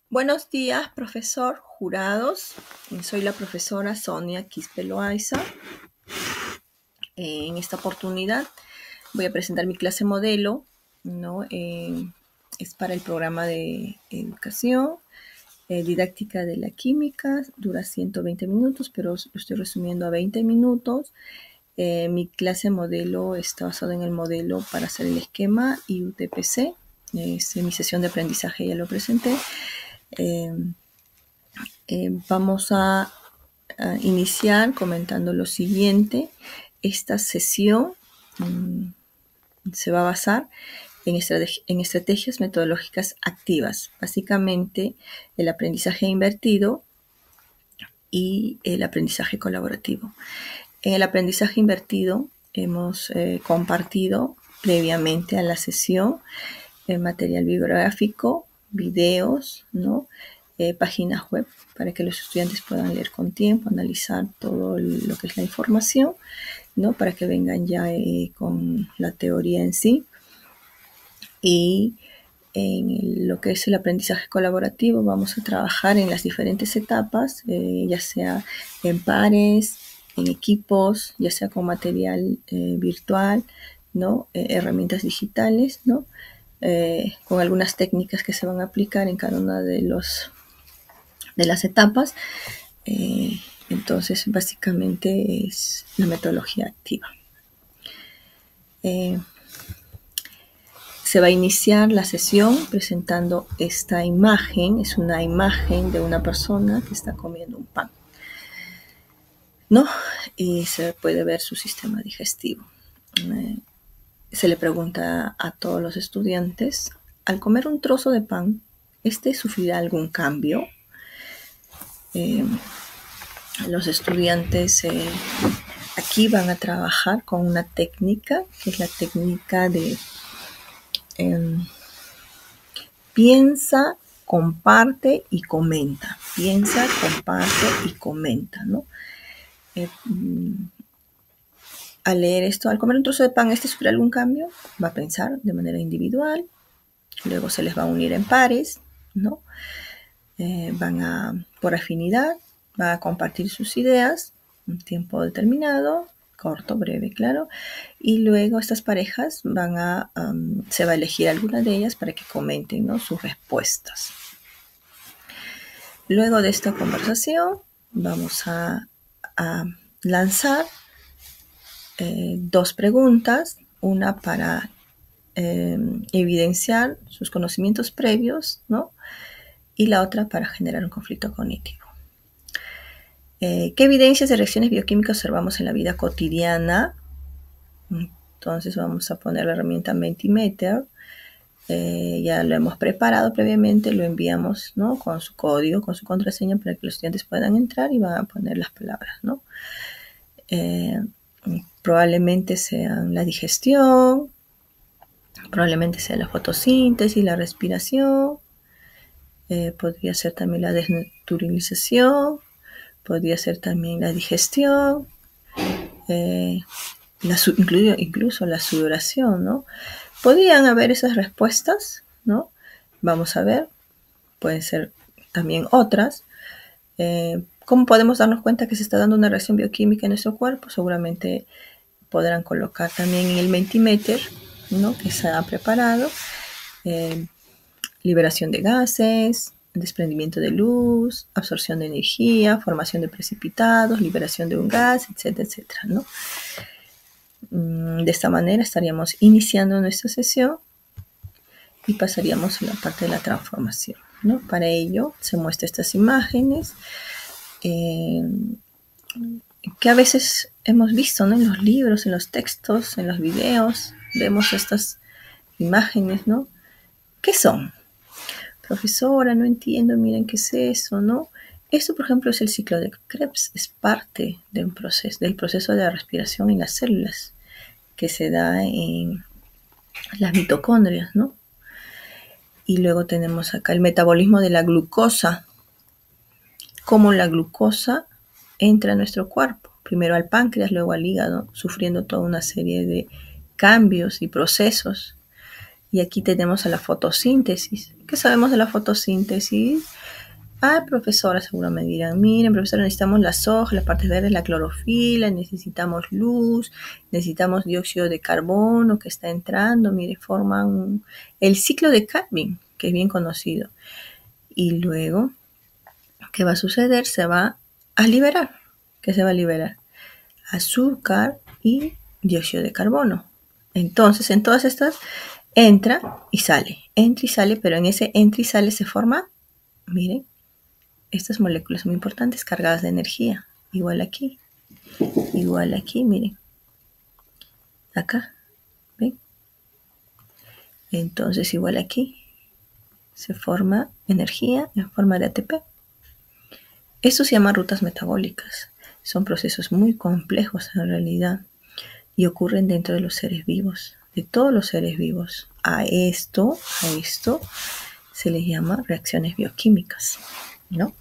Buenos días, profesor, jurados. Soy la profesora Sonia Quispe Loaiza. En esta oportunidad voy a presentar mi clase modelo, ¿no? Es para el programa de educación didáctica de la química. Dura 120 minutos, pero lo estoy resumiendo a 20 minutos. Mi clase modelo está basada en el modelo para hacer el esquema IUTPC. En mi sesión de aprendizaje ya lo presenté. Vamos a iniciar comentando lo siguiente. Esta sesión se va a basar en estrategias metodológicas activas, básicamente el aprendizaje invertido y el aprendizaje colaborativo. En el aprendizaje invertido hemos compartido previamente a la sesión el material bibliográfico, videos, ¿no? Páginas web para que los estudiantes puedan leer con tiempo, analizar todo lo que es la información, ¿no? Para que vengan ya con la teoría en sí. Y en lo que es el aprendizaje colaborativo vamos a trabajar en las diferentes etapas, ya sea en pares, en equipos, ya sea con material virtual, ¿no? Herramientas digitales, ¿no? Con algunas técnicas que se van a aplicar en cada una de las etapas. Entonces, básicamente es la metodología activa. Se va a iniciar la sesión presentando esta imagen. Es una imagen de una persona que está comiendo un pan, ¿no? Y se puede ver su sistema digestivo. Se le pregunta a todos los estudiantes, al comer un trozo de pan, ¿este sufrirá algún cambio? Los estudiantes aquí van a trabajar con una técnica, que es la técnica de piensa, comparte y comenta. Piensa, comparte y comenta, ¿no? Al leer esto, al comer un trozo de pan, ¿este sufrirá algún cambio? Va a pensar de manera individual, luego se les va a unir en pares, ¿no? Van a, por afinidad, van a compartir sus ideas, un tiempo determinado, corto, breve, claro, y luego estas parejas se va a elegir alguna de ellas para que comenten, ¿no? Sus respuestas. Luego de esta conversación vamos a lanzar dos preguntas, una para evidenciar sus conocimientos previos, ¿no? Y la otra para generar un conflicto cognitivo. ¿Qué evidencias de reacciones bioquímicas observamos en la vida cotidiana? Entonces vamos a poner la herramienta Mentimeter. Ya lo hemos preparado previamente, lo enviamos, ¿no? Con su código, con su contraseña para que los estudiantes puedan entrar y van a poner las palabras, ¿no? Probablemente sean la digestión, probablemente sea la fotosíntesis, la respiración, podría ser también la desnaturalización, podría ser también la digestión, incluso la sudoración, ¿no? Podrían haber esas respuestas, ¿no? Vamos a ver, pueden ser también otras. ¿Cómo podemos darnos cuenta que se está dando una reacción bioquímica en nuestro cuerpo? Seguramente podrán colocar también en el Mentimeter, ¿no? Que se ha preparado, liberación de gases, desprendimiento de luz, absorción de energía, formación de precipitados, liberación de un gas, etcétera, etcétera, ¿no? De esta manera estaríamos iniciando nuestra sesión y pasaríamos a la parte de la transformación, ¿no? Para ello se muestran estas imágenes que a veces hemos visto, ¿no? En los libros, en los textos, en los videos, vemos estas imágenes, ¿no? ¿Qué son? Profesora, no entiendo, miren qué es eso, ¿no? Esto, por ejemplo, es el ciclo de Krebs, es parte de del proceso de la respiración en las células que se da en las mitocondrias, ¿no? Y luego tenemos acá el metabolismo de la glucosa, cómo la glucosa entra a nuestro cuerpo, primero al páncreas, luego al hígado, sufriendo toda una serie de cambios y procesos Y aquí tenemos a la fotosíntesis. ¿Qué sabemos de la fotosíntesis? Profesora, seguro me dirán, miren, profesora, necesitamos las hojas, las partes verdes, la clorofila, necesitamos luz, necesitamos dióxido de carbono que está entrando, mire, forman el ciclo de Calvin, que es bien conocido. Y luego, ¿qué va a suceder? Se va a liberar. ¿Qué se va a liberar? Azúcar y dióxido de carbono. Entonces, en todas estas entra y sale, pero en ese entra y sale se forma, miren, estas moléculas muy importantes cargadas de energía. Igual aquí, miren. Acá, ¿ven? Entonces, igual aquí, se forma energía en forma de ATP. Esto se llama rutas metabólicas. Son procesos muy complejos en realidad y ocurren dentro de los seres vivos, de todos los seres vivos. A esto se les llama reacciones bioquímicas, ¿no?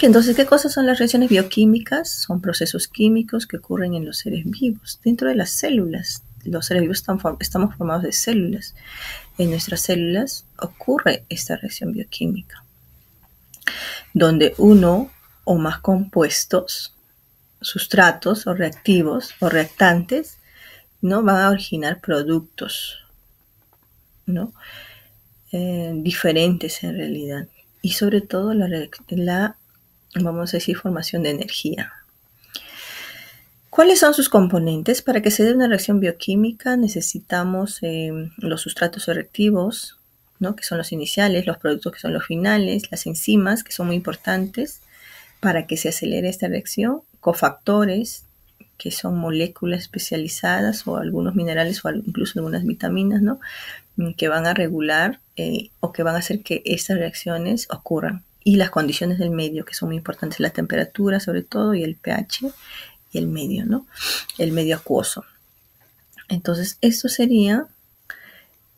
Entonces, ¿qué cosas son las reacciones bioquímicas? Son procesos químicos que ocurren en los seres vivos, dentro de las células. Los seres vivos estamos formados de células. En nuestras células ocurre esta reacción bioquímica, donde uno o más compuestos, sustratos o reactivos o reactantes, ¿no? Van a originar productos, ¿no? Diferentes en realidad. Y sobre todo la, vamos a decir, formación de energía. ¿Cuáles son sus componentes? Para que se dé una reacción bioquímica necesitamos los sustratos reactivos, ¿no? Que son los iniciales, los productos que son los finales, las enzimas, que son muy importantes para que se acelere esta reacción, cofactores, que son moléculas especializadas o algunos minerales o incluso algunas vitaminas, ¿no? Que van a regular o que van a hacer que estas reacciones ocurran. Y las condiciones del medio, que son muy importantes, la temperatura sobre todo y el pH y el medio, ¿no? El medio acuoso. Entonces, esto sería,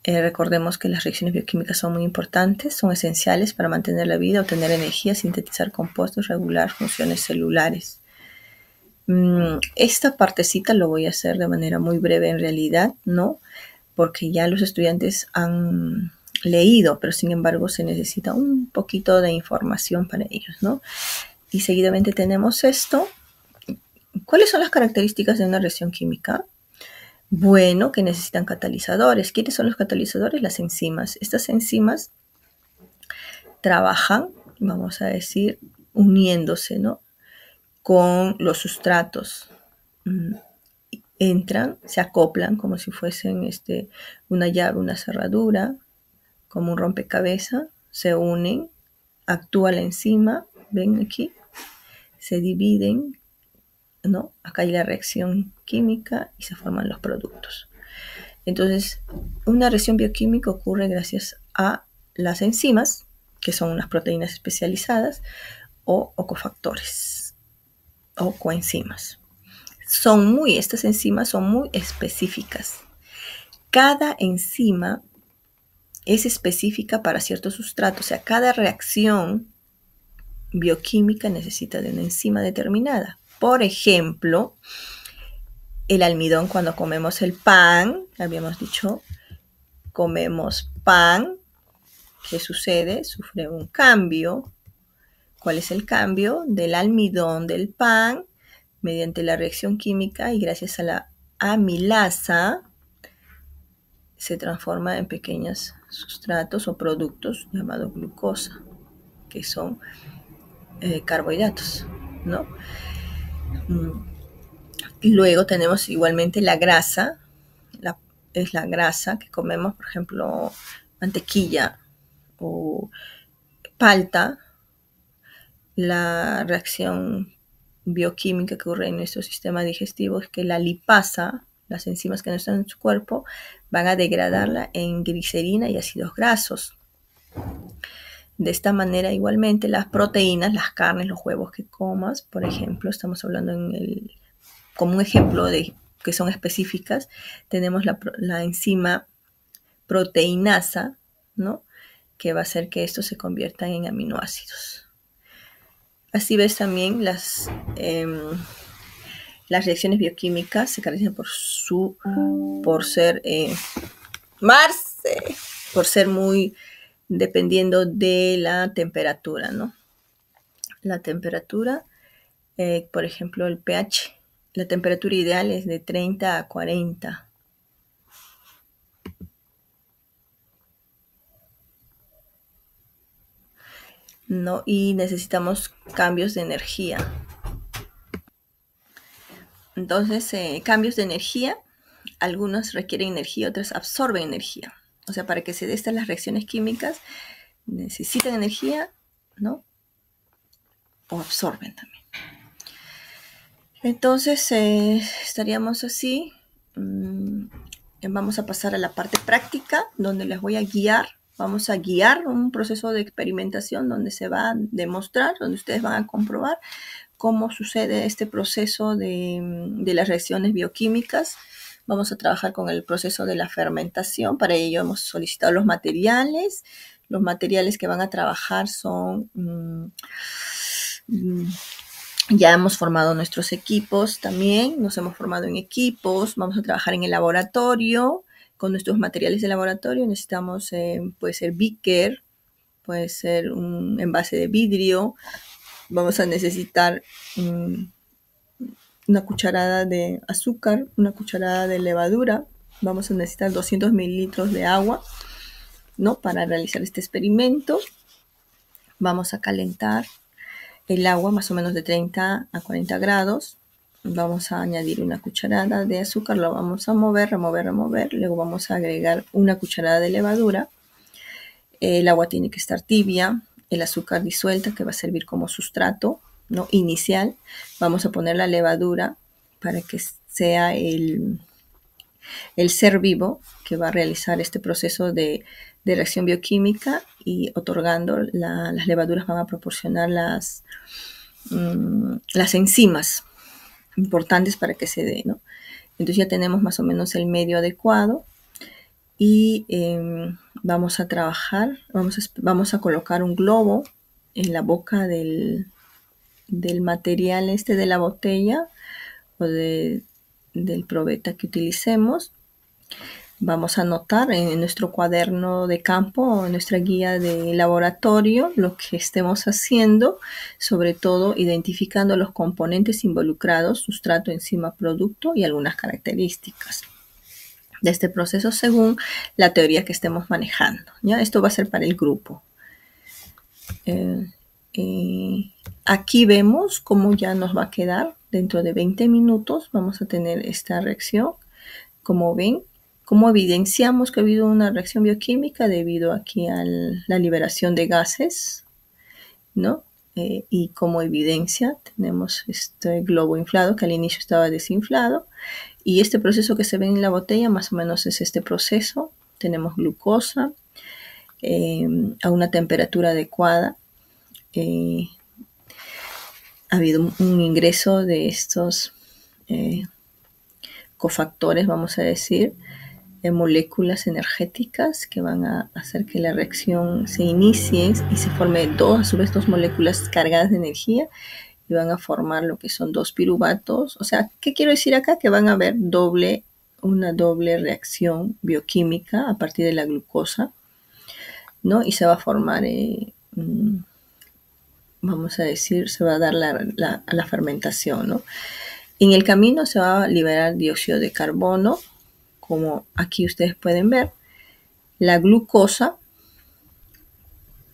recordemos que las reacciones bioquímicas son muy importantes, son esenciales para mantener la vida, obtener energía, sintetizar compuestos, regular funciones celulares. Esta partecita lo voy a hacer de manera muy breve en realidad, ¿no? Porque ya los estudiantes han leído, pero sin embargo se necesita un poquito de información para ellos, ¿no? Y seguidamente tenemos esto. ¿Cuáles son las características de una reacción química? Bueno, que necesitan catalizadores. ¿Quiénes son los catalizadores? Las enzimas. Estas enzimas trabajan, vamos a decir, uniéndose, ¿no? Con los sustratos. Entran, se acoplan como si fuesen una llave, una cerradura, como un rompecabezas, se unen, actúa la enzima, ven aquí, se dividen, ¿no? Acá hay la reacción química y se forman los productos. Entonces, una reacción bioquímica ocurre gracias a las enzimas, que son unas proteínas especializadas, o cofactores, o coenzimas. Estas enzimas son muy específicas. Cada enzima es específica para ciertos sustratos. O sea, cada reacción bioquímica necesita de una enzima determinada. Por ejemplo, el almidón, cuando comemos el pan, habíamos dicho, comemos pan, ¿qué sucede? Sufre un cambio. ¿Cuál es el cambio? Del almidón del pan, mediante la reacción química y gracias a la amilasa, se transforma en pequeños sustratos o productos llamados glucosa, que son carbohidratos, ¿no? Luego tenemos igualmente la grasa, es la grasa que comemos, por ejemplo, mantequilla o palta. La reacción bioquímica que ocurre en nuestro sistema digestivo es que la lipasa, las enzimas que no están en su cuerpo, van a degradarla en glicerina y ácidos grasos. De esta manera, igualmente, las proteínas, las carnes, los huevos que comas, por ejemplo, estamos hablando como un ejemplo de que son específicas, tenemos la enzima proteinasa, ¿no? Que va a hacer que estos se conviertan en aminoácidos. Así ves también las reacciones bioquímicas se caracterizan por ser Mars. por ser muy dependiendo de la temperatura, ¿no? La temperatura, por ejemplo, el pH, la temperatura ideal es de 30 a 40. ¿No? Y necesitamos cambios de energía. Entonces, cambios de energía, algunos requieren energía, otros absorben energía. O sea, para que se den estas las reacciones químicas, necesitan energía, ¿no? O absorben también. Entonces, estaríamos así. Vamos a pasar a la parte práctica, donde les voy a guiar. Vamos a guiar un proceso de experimentación donde se va a demostrar, donde ustedes van a comprobar cómo sucede este proceso de las reacciones bioquímicas. Vamos a trabajar con el proceso de la fermentación. Para ello hemos solicitado los materiales. Los materiales que van a trabajar son... ya hemos formado nuestros equipos también, nos hemos formado en equipos, vamos a trabajar en el laboratorio. Con nuestros materiales de laboratorio necesitamos, puede ser beaker, puede ser un envase de vidrio. Vamos a necesitar una cucharada de azúcar, una cucharada de levadura. Vamos a necesitar 200 mililitros de agua, ¿no? Para realizar este experimento. Vamos a calentar el agua más o menos de 30 a 40 grados. Vamos a añadir una cucharada de azúcar, lo vamos a mover, remover. Luego vamos a agregar una cucharada de levadura. El agua tiene que estar tibia. El azúcar disuelta, que va a servir como sustrato, ¿no? Inicial. Vamos a poner la levadura para que sea el ser vivo que va a realizar este proceso de reacción bioquímica, y otorgando las levaduras van a proporcionar las enzimas importantes para que se dé, ¿no? Entonces ya tenemos más o menos el medio adecuado, y vamos a trabajar, vamos a colocar un globo en la boca del material de la botella o del probeta que utilicemos. Vamos a anotar en nuestro cuaderno de campo o en nuestra guía de laboratorio lo que estemos haciendo, sobre todo identificando los componentes involucrados, sustrato, enzima, producto y algunas características de este proceso según la teoría que estemos manejando, ¿ya? Esto va a ser para el grupo. Aquí vemos cómo ya nos va a quedar. Dentro de 20 minutos vamos a tener esta reacción. Como ven, cómo evidenciamos que ha habido una reacción bioquímica debido aquí a la liberación de gases, ¿no? Y como evidencia tenemos este globo inflado que al inicio estaba desinflado, y este proceso que se ve en la botella más o menos es este proceso. Tenemos glucosa a una temperatura adecuada. Ha habido un ingreso de estos cofactores, vamos a decir, moléculas energéticas que van a hacer que la reacción se inicie y se forme a su vez dos moléculas cargadas de energía, y van a formar lo que son dos piruvatos. O sea, ¿qué quiero decir acá? Que van a haber una doble reacción bioquímica a partir de la glucosa, ¿no? Y se va a formar, vamos a decir, se va a dar la fermentación, ¿no? En el camino se va a liberar dióxido de carbono, como aquí ustedes pueden ver. La glucosa,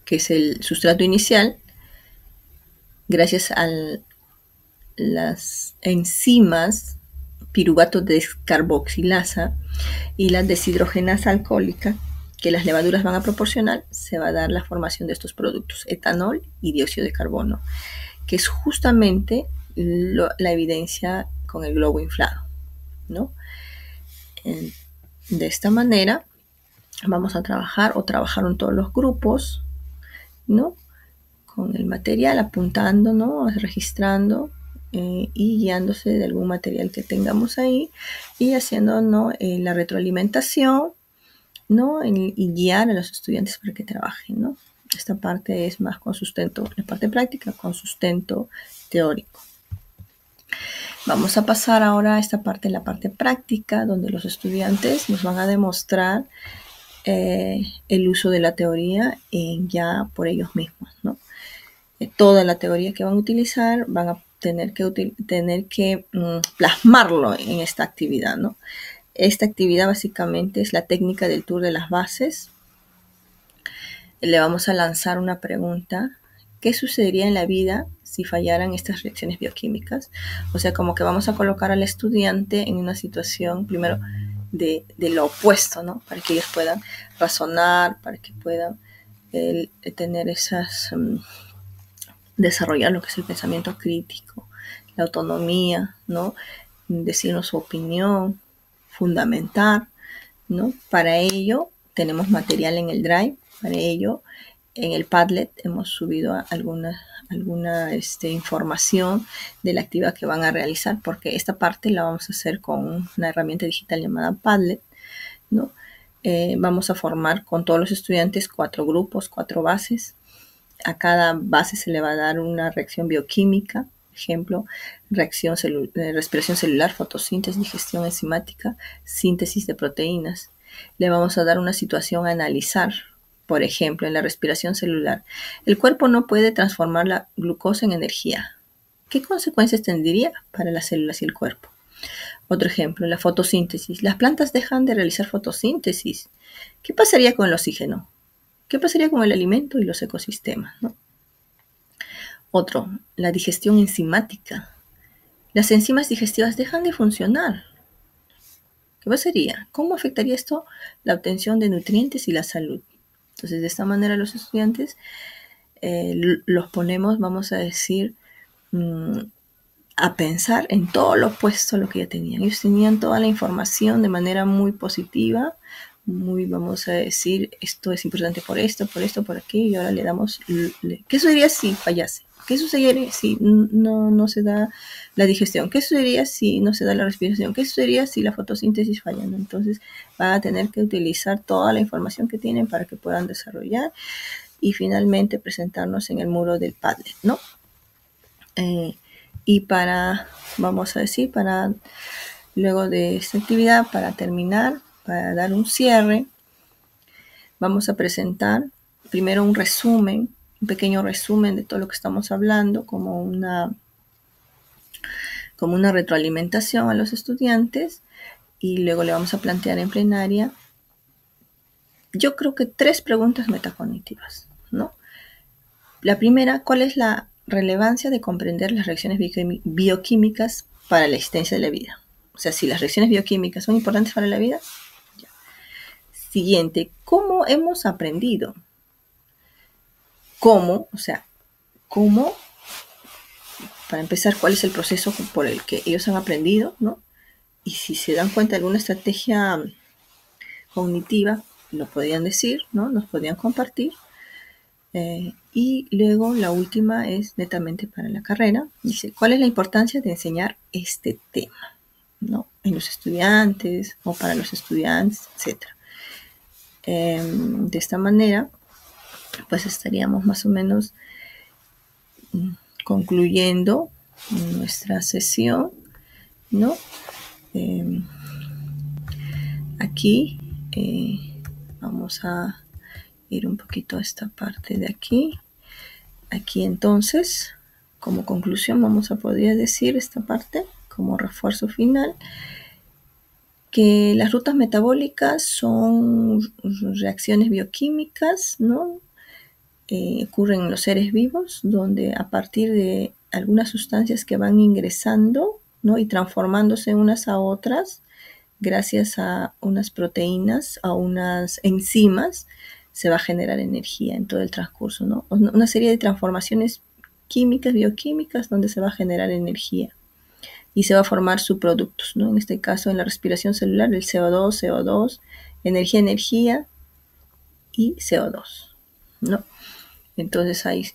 que es el sustrato inicial, gracias a las enzimas piruvato descarboxilasa y la deshidrogenasa alcohólica que las levaduras van a proporcionar, se va a dar la formación de estos productos, etanol y dióxido de carbono, que es justamente la evidencia con el globo inflado, ¿no? De esta manera vamos a trabajar, o trabajaron todos los grupos, ¿no? Con el material, apuntando, ¿no? Registrando y guiándose de algún material que tengamos ahí, y haciendo, ¿no? La retroalimentación, ¿no? Y guiar a los estudiantes para que trabajen, ¿no? Esta parte es más con sustento, la parte práctica con sustento teórico. Vamos a pasar ahora a esta parte, la parte práctica, donde los estudiantes nos van a demostrar el uso de la teoría ya por ellos mismos, ¿no? Toda la teoría que van a utilizar van a tener que plasmarlo en esta actividad, ¿no? Esta actividad básicamente es la técnica del tour de las bases. Le vamos a lanzar una pregunta. ¿Qué sucedería en la vida si fallaran estas reacciones bioquímicas? O sea, como que vamos a colocar al estudiante en una situación, primero, de lo opuesto, ¿no? Para que ellos puedan razonar, para que puedan tener esas... desarrollar lo que es el pensamiento crítico, la autonomía, ¿no? Decirnos su opinión, fundamentar, ¿no? Para ello tenemos material en el Drive, para ello en el Padlet hemos subido alguna información de la actividad que van a realizar, porque esta parte la vamos a hacer con una herramienta digital llamada Padlet, ¿no? Vamos a formar con todos los estudiantes 4 grupos, 4 bases. A cada base se le va a dar una reacción bioquímica, ejemplo, respiración celular, fotosíntesis, digestión enzimática, síntesis de proteínas. Le vamos a dar una situación a analizar. Por ejemplo, en la respiración celular, el cuerpo no puede transformar la glucosa en energía. ¿Qué consecuencias tendría para las células y el cuerpo? Otro ejemplo, la fotosíntesis. Las plantas dejan de realizar fotosíntesis. ¿Qué pasaría con el oxígeno? ¿Qué pasaría con el alimento y los ecosistemas, ¿no? Otro, la digestión enzimática. Las enzimas digestivas dejan de funcionar. ¿Qué pasaría? ¿Cómo afectaría esto la obtención de nutrientes y la salud? Entonces, de esta manera los estudiantes los ponemos, vamos a decir, a pensar en todo lo opuesto a lo que ya tenían. Ellos tenían toda la información de manera muy positiva, muy, vamos a decir, esto es importante por esto, por aquí, y ahora le damos, ¿qué sucedería si fallase? ¿Qué sucedería si no se da la digestión? ¿Qué sucedería si no se da la respiración? ¿Qué sucedería si la fotosíntesis falla? Entonces van a tener que utilizar toda la información que tienen para que puedan desarrollar y finalmente presentarnos en el muro del Padlet, ¿no? Y vamos a decir, para luego de esta actividad, para terminar, para dar un cierre, vamos a presentar primero un resumen, un pequeño resumen de todo lo que estamos hablando, como una retroalimentación a los estudiantes, y luego le vamos a plantear en plenaria, yo creo que 3 preguntas metacognitivas, ¿no? La primera, ¿cuál es la relevancia de comprender las reacciones bioquímicas para la existencia de la vida? O sea, si las reacciones bioquímicas son importantes para la vida. Ya. Siguiente, ¿cómo hemos aprendido? ¿Cómo? O sea, ¿cómo? Para empezar, ¿cuál es el proceso por el que ellos han aprendido, ¿no? Y si se dan cuenta de alguna estrategia cognitiva, lo podrían decir, ¿no? Nos podrían compartir. Y luego la última es netamente para la carrera. Dice, ¿cuál es la importancia de enseñar este tema, ¿no? En los estudiantes o para los estudiantes, etc. De esta manera, pues estaríamos más o menos concluyendo nuestra sesión, ¿no? Aquí vamos a ir un poquito a esta parte de aquí. Aquí entonces, como conclusión, vamos a poder decir esta parte como refuerzo final, que las rutas metabólicas son reacciones bioquímicas, ¿no? Ocurren en los seres vivos, donde a partir de algunas sustancias que van ingresando, ¿no? Y transformándose unas a otras, gracias a unas proteínas, a unas enzimas, se va a generar energía en todo el transcurso, ¿no? Una serie de transformaciones químicas, bioquímicas, donde se va a generar energía y se va a formar subproductos, ¿no? En este caso, en la respiración celular, el CO2, energía y CO2, ¿no? Entonces hay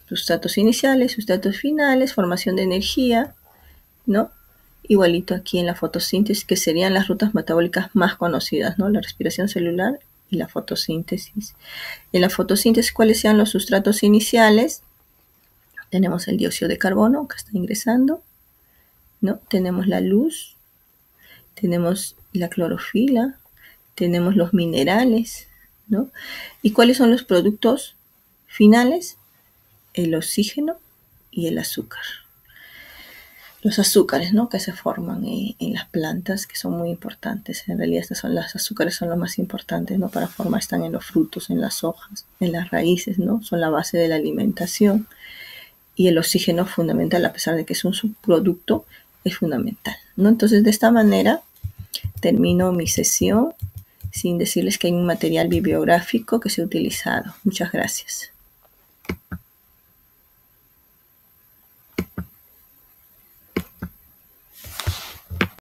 sustratos iniciales, sustratos finales, formación de energía, ¿no? Igualito aquí en la fotosíntesis, que serían las rutas metabólicas más conocidas, ¿no? La respiración celular y la fotosíntesis. En la fotosíntesis, ¿cuáles sean los sustratos iniciales? Tenemos el dióxido de carbono que está ingresando, ¿no? Tenemos la luz, tenemos la clorofila, tenemos los minerales, ¿no? ¿Y cuáles son los productos finales? El oxígeno y el azúcar. Los azúcares, ¿no? Que se forman en las plantas, que son muy importantes. En realidad las azúcares son los más importantes, ¿no? Para formar, están en los frutos, en las hojas, en las raíces, ¿no? Son la base de la alimentación. Y el oxígeno es fundamental, a pesar de que es un subproducto, es fundamental, ¿no? Entonces, de esta manera termino mi sesión sin decirles que hay un material bibliográfico que se ha utilizado. Muchas gracias.